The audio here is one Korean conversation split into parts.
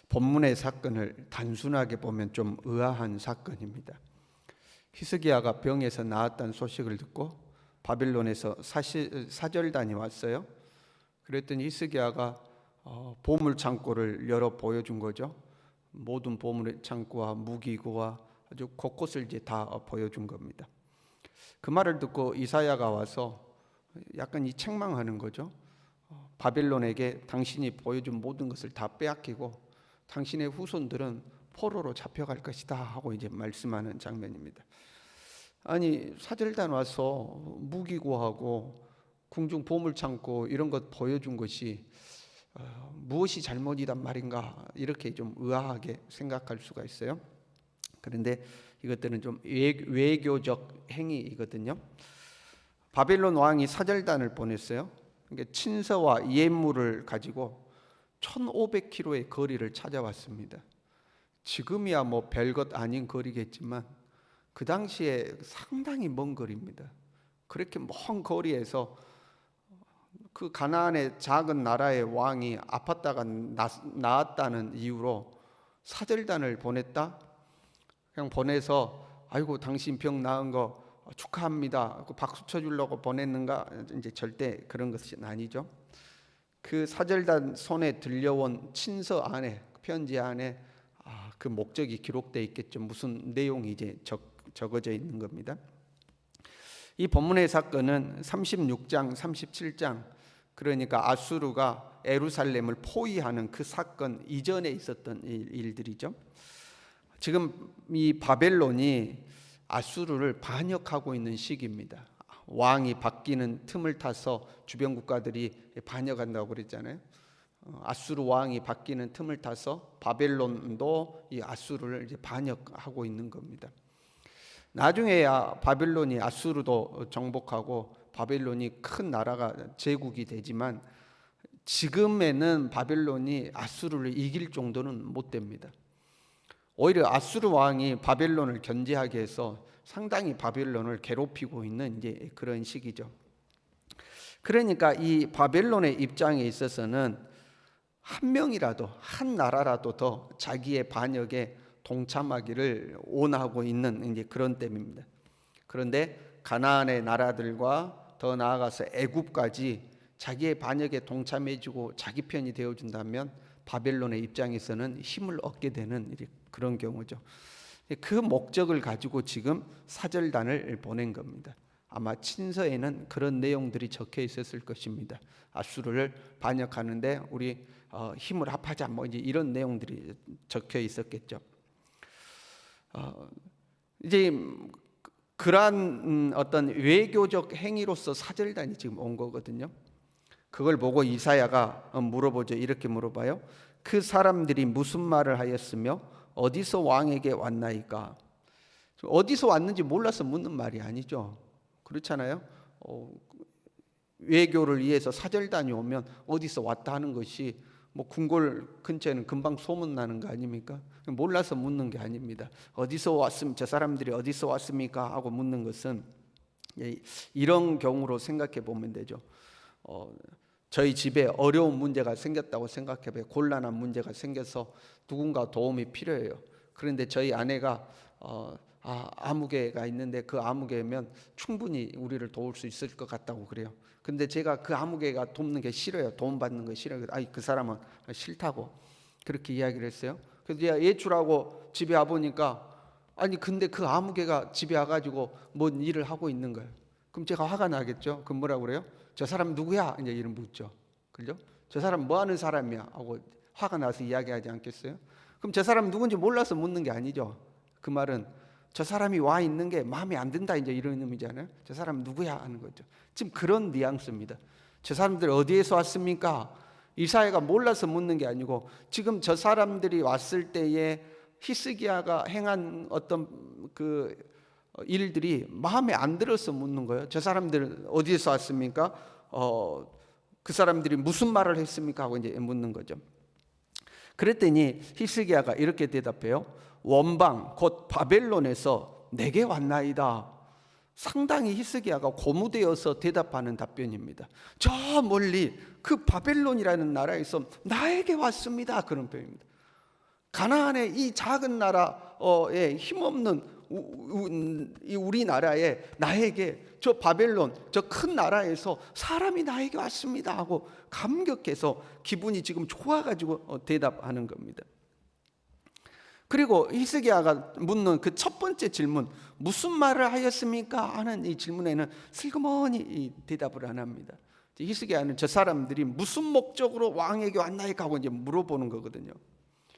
본문의 사건을 단순하게 보면 좀 의아한 사건입니다. 히스기야가 병에서 나았다는 소식을 듣고 바빌론에서 사절단이 왔어요. 그랬더니 히스기야가 보물 창고를 열어 보여준 거죠. 모든 보물 창고와 무기고와 아주 곳곳을 이제 다 보여준 겁니다. 그 말을 듣고 이사야가 와서 약간 책망하는 거죠. 바빌론에게 당신이 보여준 모든 것을 다 빼앗기고 당신의 후손들은 포로로 잡혀갈 것이다 하고 이제 말씀하는 장면입니다. 아니, 사절단 와서 무기고하고 궁중 보물창고 이런 것 보여준 것이 무엇이 잘못이단 말인가, 이렇게 좀 의아하게 생각할 수가 있어요. 그런데 이것들은 좀 외교적 행위이거든요. 바빌론 왕이 사절단을 보냈어요. 그러니까 친서와 예물을 가지고 1500km의 거리를 찾아왔습니다. 지금이야 뭐 별것 아닌 거리겠지만 그 당시에 상당히 먼 거리입니다. 그렇게 먼 거리에서 그 가나안의 작은 나라의 왕이 아팠다가 나았다는 이유로 사절단을 보냈다? 그냥 보내서 아이고 당신 병 나은 거 축하합니다, 박수 쳐주려고 보냈는가? 이제 절대 그런 것이 아니죠. 그 사절단 손에 들려온 친서 안에, 편지 안에 그 목적이 기록되어 있겠죠. 무슨 내용이 이제 적어져 있는 겁니다. 이 본문의 사건은 36장, 37장, 그러니까 아수르가 예루살렘을 포위하는 그 사건 이전에 있었던 일들이죠. 지금 이 바벨론이 아수르를 반역하고 있는 시기입니다. 왕이 바뀌는 틈을 타서 주변 국가들이 반역한다고 그랬잖아요. 아수르 왕이 바뀌는 틈을 타서 바벨론도 이 아수르를 이제 반역하고 있는 겁니다. 나중에야 바벨론이 아수르도 정복하고 바벨론이 큰 나라가 제국이 되지만 지금에는 바벨론이 아수르를 이길 정도는 못 됩니다. 오히려 아수르 왕이 바벨론을 견제하게 해서 상당히 바벨론을 괴롭히고 있는 이제 그런 시기죠. 그러니까 이 바벨론의 입장에 있어서는 한 명이라도, 한 나라라도 더 자기의 반역에 동참하기를 원하고 있는 이제 그런 때입니다. 그런데 가나안의 나라들과 더 나아가서 애굽까지 자기의 반역에 동참해주고 자기 편이 되어준다면 바벨론의 입장에서는 힘을 얻게 되는 그런 경우죠. 그 목적을 가지고 지금 사절단을 보낸 겁니다. 아마 친서에는 그런 내용들이 적혀 있었을 것입니다. 아수르를 반역하는데 우리 힘을 합하자, 뭐 이제 이런 내용들이 적혀 있었겠죠. 이제 그러한 어떤 외교적 행위로서 사절단이 지금 온 거거든요. 그걸 보고 이사야가 물어보죠. 이렇게 물어봐요. 그 사람들이 무슨 말을 하였으며 어디서 왕에게 왔나이까? 어디서 왔는지 몰라서 묻는 말이 아니죠. 그렇잖아요. 외교를 위해서 사절단이 오면 어디서 왔다 하는 것이 뭐 궁궐 근처에는 금방 소문나는 거 아닙니까? 몰라서 묻는 게 아닙니다. 어디서 왔습니까? 저 사람들이 어디서 왔습니까? 하고 묻는 것은 이런 경우로 생각해 보면 되죠. 저희 집에 어려운 문제가 생겼다고 생각해 봐요. 곤란한 문제가 생겨서 누군가 도움이 필요해요. 그런데 저희 아내가 아무개가 있는데 그 아무개면 충분히 우리를 도울 수 있을 것 같다고 그래요. 근데 제가 그 아무개가 돕는 게 싫어요. 도움받는 거 싫어요. 그 사람은 싫다고 그렇게 이야기를 했어요. 그래서 제가 예출하고 집에 와보니까 아니 근데 그 아무개가 집에 와가지고 뭔 일을 하고 있는 거예요. 그럼 제가 화가 나겠죠. 그럼 뭐라고 그래요? 저 사람 누구야? 이제 이런 묻죠. 그죠? 저 사람 뭐 하는 사람이야? 하고 화가 나서 이야기하지 않겠어요? 그럼 저 사람 누군지 몰라서 묻는 게 아니죠. 그 말은 저 사람이 와 있는 게 마음에 안 든다, 이제 이런 의미잖아요. 저 사람 누구야 하는 거죠. 지금 그런 뉘앙스입니다. 저 사람들 어디에서 왔습니까? 이사야가 몰라서 묻는 게 아니고 지금 저 사람들이 왔을 때에 히스기야가 행한 어떤 그 일들이 마음에 안 들어서 묻는 거예요. 저 사람들은 어디에서 왔습니까? 그 사람들이 무슨 말을 했습니까? 하고 이제 묻는 거죠. 그랬더니 히스기야가 이렇게 대답해요. 원방 곧 바벨론에서 내게 왔나이다. 상당히 히스기야가 고무되어서 대답하는 답변입니다. 저 멀리 그 바벨론이라는 나라에서 나에게 왔습니다. 그런 표현입니다. 가나안의 이 작은 나라에 힘없는 이 우리나라에 나에게 저 바벨론 저 큰 나라에서 사람이 나에게 왔습니다 하고 감격해서 기분이 지금 좋아가지고 대답하는 겁니다. 그리고 히스기야가 묻는 그 첫 번째 질문, 무슨 말을 하였습니까? 하는 이 질문에는 슬그머니 대답을 안 합니다. 히스기야는 저 사람들이 무슨 목적으로 왕에게 왔나이까 하고 이제 물어보는 거거든요.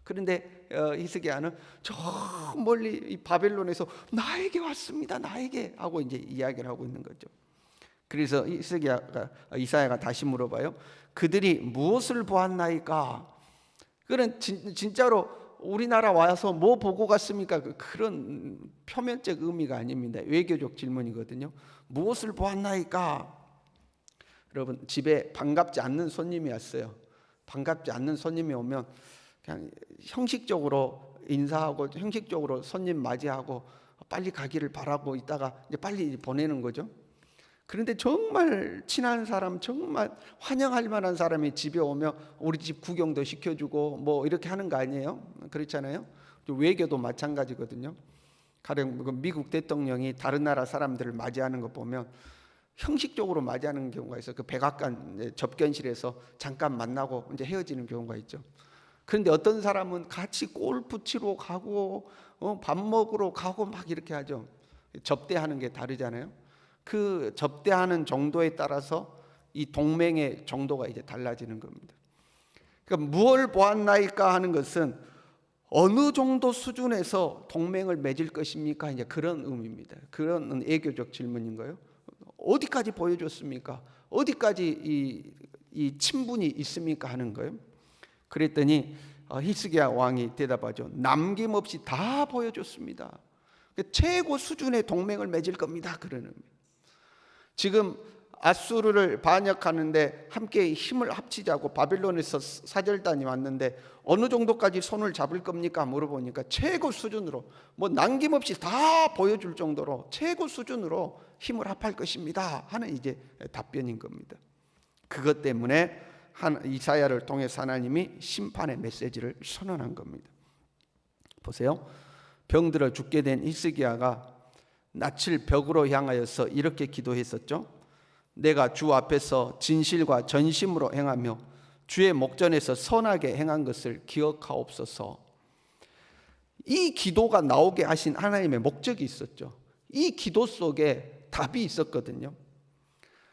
그런데 히스기야는 저 멀리 이 바벨론에서 나에게 왔습니다, 나에게 하고 이제 이야기를 하고 있는 거죠. 그래서 이사야가 다시 물어봐요. 그들이 무엇을 보았나이까? 그는 진짜로 우리나라 와서 뭐 보고 갔습니까? 그런 표면적 의미가 아닙니다. 외교적 질문이거든요. 무엇을 보았나이까? 여러분, 집에 반갑지 않는 손님이 왔어요. 반갑지 않는 손님이 오면 그냥 형식적으로 인사하고 형식적으로 손님 맞이하고 빨리 가기를 바라고 있다가 이제 빨리 보내는 거죠. 그런데 정말 친한 사람, 정말 환영할 만한 사람이 집에 오면 우리 집 구경도 시켜주고 뭐 이렇게 하는 거 아니에요? 그렇잖아요. 외교도 마찬가지거든요. 가령 미국 대통령이 다른 나라 사람들을 맞이하는 거 보면 형식적으로 맞이하는 경우가 있어요. 그 백악관 접견실에서 잠깐 만나고 이제 헤어지는 경우가 있죠. 그런데 어떤 사람은 같이 골프 치러 가고 밥 먹으러 가고 막 이렇게 하죠. 접대하는 게 다르잖아요. 그 접대하는 정도에 따라서 이 동맹의 정도가 이제 달라지는 겁니다. 그러니까 무엇을 보았나이까 하는 것은 어느 정도 수준에서 동맹을 맺을 것입니까? 이제 그런 의미입니다. 그런 애교적 질문인 거예요. 어디까지 보여줬습니까? 어디까지 이 친분이 있습니까? 하는 거예요. 그랬더니 히스기야 왕이 대답하죠. 남김없이 다 보여줬습니다. 최고 수준의 동맹을 맺을 겁니다. 그러는 거예요. 지금 아수르를 반역하는데 함께 힘을 합치자고 바빌론에서 사절단이 왔는데 어느 정도까지 손을 잡을 겁니까? 물어보니까 최고 수준으로 뭐 남김없이 다 보여줄 정도로 최고 수준으로 힘을 합할 것입니다 하는 이제 답변인 겁니다. 그것 때문에 이사야를 통해서 하나님이 심판의 메시지를 선언한 겁니다. 보세요. 병들어 죽게 된 히스기야가 낯을 벽으로 향하여서 이렇게 기도했었죠. 내가 주 앞에서 진실과 전심으로 행하며 주의 목전에서 선하게 행한 것을 기억하옵소서. 이 기도가 나오게 하신 하나님의 목적이 있었죠. 이 기도 속에 답이 있었거든요.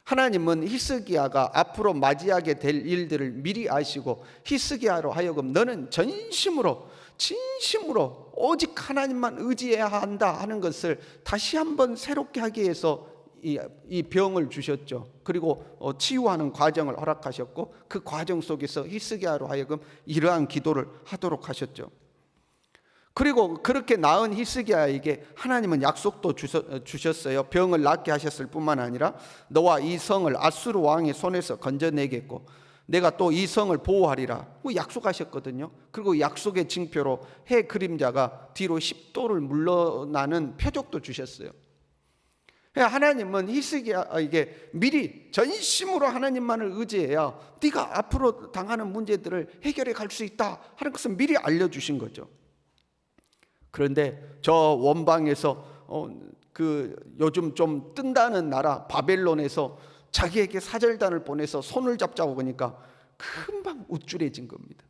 하나님은 히스기야가 앞으로 맞이하게 될 일들을 미리 아시고 히스기야로 하여금 너는 전심으로 진심으로 오직 하나님만 의지해야 한다 하는 것을 다시 한번 새롭게 하기 위해서 이 병을 주셨죠. 그리고 치유하는 과정을 허락하셨고 그 과정 속에서 히스기야로 하여금 이러한 기도를 하도록 하셨죠. 그리고 그렇게 나은 히스기야에게 하나님은 약속도 주셨어요. 병을 낫게 하셨을 뿐만 아니라 너와 이 성을 아수르 왕의 손에서 건져내겠고 내가 또 이 성을 보호하리라 약속하셨거든요. 그리고 약속의 징표로 해 그림자가 뒤로 10도를 물러나는 표적도 주셨어요. 하나님은 히스기야에게 미리 전심으로 하나님만을 의지해야 네가 앞으로 당하는 문제들을 해결해 갈 수 있다 하는 것을 미리 알려주신 거죠. 그런데 저 원방에서 그 요즘 좀 뜬다는 나라 바벨론에서 자기에게 사절단을 보내서 손을 잡자고 그러니까 금방 우쭐해진 겁니다.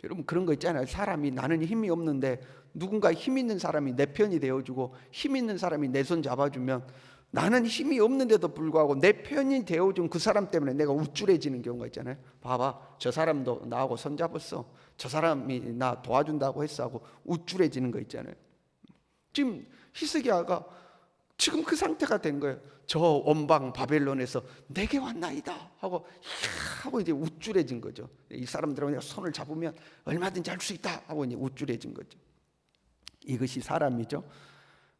여러분 그런 거 있잖아요. 사람이 나는 힘이 없는데 누군가 힘 있는 사람이 내 편이 되어주고 힘 있는 사람이 내 손 잡아주면 나는 힘이 없는데도 불구하고 내 편이 되어준 그 사람 때문에 내가 우쭐해지는 경우가 있잖아요. 봐봐 저 사람도 나하고 손 잡았어. 저 사람이 나 도와준다고 했어 하고 우쭐해지는 거 있잖아요. 지금 히스기야가 지금 그 상태가 된 거예요. 저 원방 바벨론에서 내게 왔나이다 하고 이제 우쭐해진 거죠. 이 사람들은 손을 잡으면 얼마든지 할 수 있다 하고 이제 우쭐해진 거죠. 이것이 사람이죠.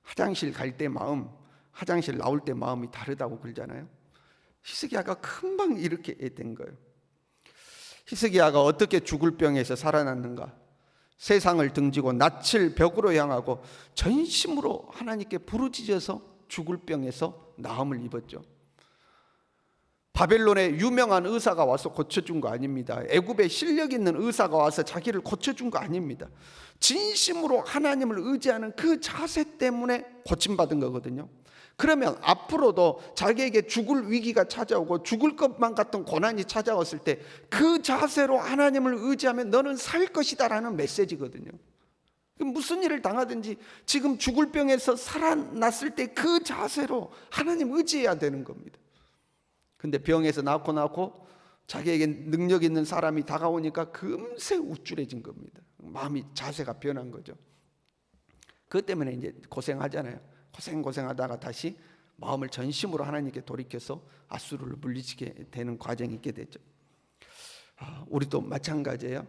화장실 갈 때 마음, 화장실 나올 때 마음이 다르다고 그러잖아요. 히스기야가 금방 이렇게 된 거예요. 히스기야가 어떻게 죽을 병에서 살아났는가? 세상을 등지고 낯을 벽으로 향하고 전심으로 하나님께 부르짖어서 죽을 병에서 나음을 입었죠. 바벨론의 유명한 의사가 와서 고쳐준 거 아닙니다. 애굽에 실력 있는 의사가 와서 자기를 고쳐준 거 아닙니다. 진심으로 하나님을 의지하는 그 자세 때문에 고침받은 거거든요. 그러면 앞으로도 자기에게 죽을 위기가 찾아오고 죽을 것만 같은 고난이 찾아왔을 때 그 자세로 하나님을 의지하면 너는 살 것이다 라는 메시지거든요. 무슨 일을 당하든지 지금 죽을 병에서 살아났을 때 그 자세로 하나님 의지해야 되는 겁니다. 근데 병에서 낳고 자기에게 능력 있는 사람이 다가오니까 금세 우쭐해진 겁니다. 마음이, 자세가 변한 거죠. 그것 때문에 이제 고생하잖아요. 고생하다가 다시 마음을 전심으로 하나님께 돌이켜서 아수르를 물리치게 되는 과정이 있게 되죠. 우리도 마찬가지예요.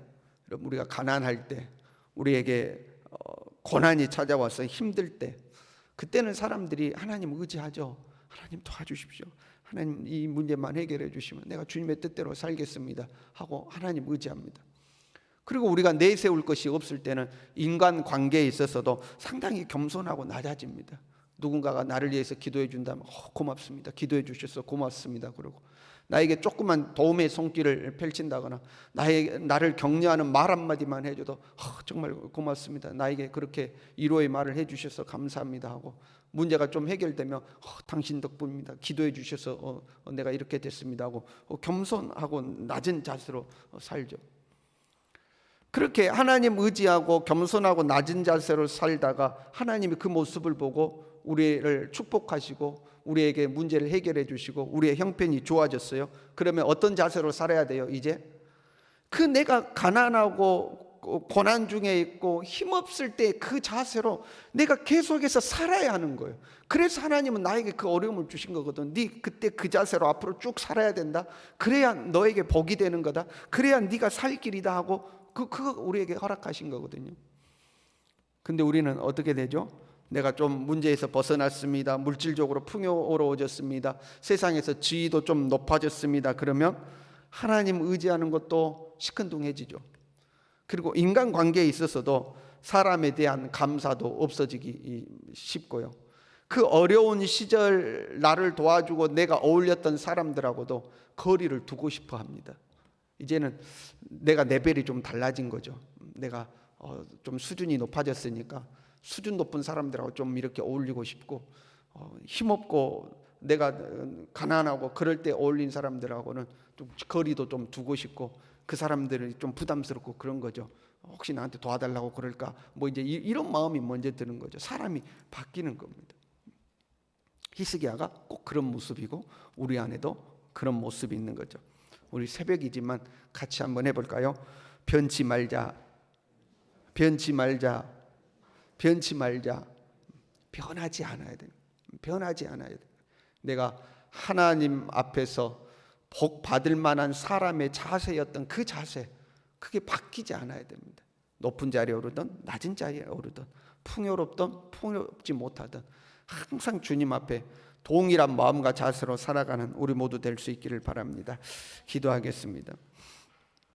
여러분, 우리가 가난할 때, 우리에게 고난이 찾아와서 힘들 때, 그때는 사람들이 하나님 의지하죠. 하나님 도와주십시오. 하나님 이 문제만 해결해 주시면 내가 주님의 뜻대로 살겠습니다 하고 하나님 의지합니다. 그리고 우리가 내세울 것이 없을 때는 인간 관계에 있어서도 상당히 겸손하고 낮아집니다. 누군가가 나를 위해서 기도해 준다면 고맙습니다. 기도해 주셔서 고맙습니다. 그러고 나에게 조그만 도움의 손길을 펼친다거나 나를 격려하는 말 한마디만 해줘도 정말 고맙습니다. 나에게 그렇게 위로의 말을 해주셔서 감사합니다 하고, 문제가 좀 해결되면 당신 덕분입니다. 기도해 주셔서 내가 이렇게 됐습니다 하고 겸손하고 낮은 자세로 살죠. 그렇게 하나님 의지하고 겸손하고 낮은 자세로 살다가 하나님이 그 모습을 보고 우리를 축복하시고 우리에게 문제를 해결해 주시고 우리의 형편이 좋아졌어요. 그러면 어떤 자세로 살아야 돼요? 이제 내가 가난하고 고난 중에 있고 힘없을 때 그 자세로 내가 계속해서 살아야 하는 거예요. 그래서 하나님은 나에게 그 어려움을 주신 거거든. 네 그때 그 자세로 앞으로 쭉 살아야 된다. 그래야 너에게 복이 되는 거다. 그래야 네가 살 길이다 하고 그거 우리에게 허락하신 거거든요. 근데 우리는 어떻게 되죠? 내가 좀 문제에서 벗어났습니다. 물질적으로 풍요로워졌습니다. 세상에서 지위도 좀 높아졌습니다. 그러면 하나님 의지하는 것도 시큰둥해지죠. 그리고 인간관계에 있어서도 사람에 대한 감사도 없어지기 쉽고요. 그 어려운 시절 나를 도와주고 내가 어울렸던 사람들하고도 거리를 두고 싶어 합니다. 이제는 내가 레벨이 좀 달라진 거죠. 내가 좀 수준이 높아졌으니까 수준 높은 사람들하고 좀 이렇게 어울리고 싶고, 힘없고 내가 가난하고 그럴 때 어울린 사람들하고는 좀 거리도 좀 두고 싶고, 그 사람들이 좀 부담스럽고 그런 거죠. 혹시 나한테 도와달라고 그럴까? 뭐 이제 이런 마음이 먼저 드는 거죠. 사람이 바뀌는 겁니다. 히스기야가 꼭 그런 모습이고 우리 안에도 그런 모습이 있는 거죠. 우리 새벽이지만 같이 한번 해볼까요? 변치 말자, 변치 말자, 변치 말자. 변하지 않아야 돼. 변하지 않아야 돼. 내가 하나님 앞에서 복 받을 만한 사람의 자세였던 그 자세, 그게 바뀌지 않아야 됩니다. 높은 자리에 오르든 낮은 자리에 오르든 풍요롭든 풍요롭지 못하든 항상 주님 앞에 동일한 마음과 자세로 살아가는 우리 모두 될 수 있기를 바랍니다. 기도하겠습니다.